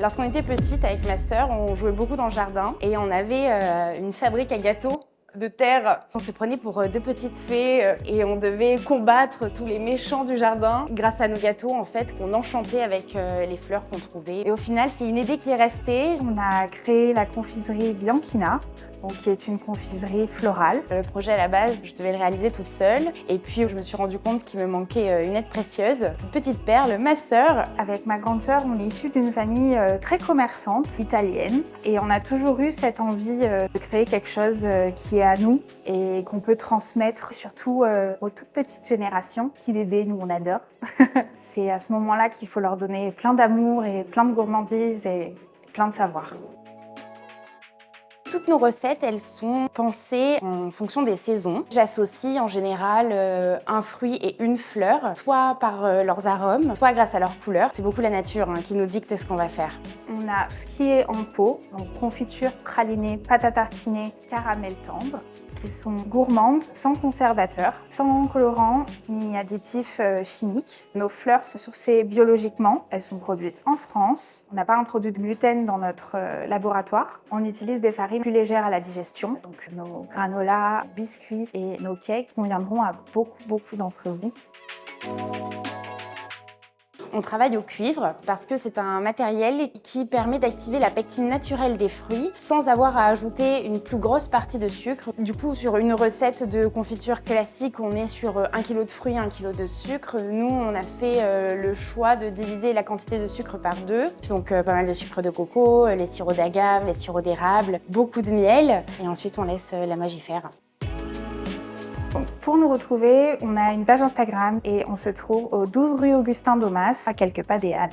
Lorsqu'on était petite, avec ma sœur, on jouait beaucoup dans le jardin et on avait une fabrique à gâteaux de terre. On se prenait pour deux petites fées et on devait combattre tous les méchants du jardin grâce à nos gâteaux en fait qu'on enchantait avec les fleurs qu'on trouvait. Et au final, c'est une idée qui est restée. On a créé la confiserie Bianchina, qui est une confiserie florale. Le projet à la base, je devais le réaliser toute seule et puis je me suis rendu compte qu'il me manquait une aide précieuse, une petite perle, ma sœur. Avec ma grande sœur, on est issus d'une famille très commerçante, italienne, et on a toujours eu cette envie de créer quelque chose qui est à nous et qu'on peut transmettre surtout aux toutes petites générations. Petits bébés, nous on adore. C'est à ce moment-là qu'il faut leur donner plein d'amour et plein de gourmandise et plein de savoir. Toutes nos recettes, elles sont pensées en fonction des saisons. J'associe en général un fruit et une fleur, soit par leurs arômes, soit grâce à leurs couleurs. C'est beaucoup la nature qui nous dicte ce qu'on va faire. On a tout ce qui est en pot, donc confiture, pralinée, pâte à tartiner, caramel tendre, qui sont gourmandes, sans conservateur, sans colorant ni additifs chimiques. Nos fleurs sont sourcées biologiquement, elles sont produites en France. On n'a pas introduit de gluten dans notre laboratoire. On utilise des farines plus légères à la digestion, donc nos granolas, biscuits et nos cakes conviendront à beaucoup d'entre vous. On travaille au cuivre parce que c'est un matériel qui permet d'activer la pectine naturelle des fruits sans avoir à ajouter une plus grosse partie de sucre. Du coup, sur une recette de confiture classique, on est sur 1 kg de fruits, 1 kg de sucre. Nous, on a fait le choix de diviser la quantité de sucre par 2. Donc pas mal de sucre de coco, les sirops d'agave, les sirops d'érable, beaucoup de miel. Et ensuite, on laisse la magie faire. Pour nous retrouver, on a une page Instagram et on se trouve au 12 rue Augustin Daumas, à quelques pas des Halles.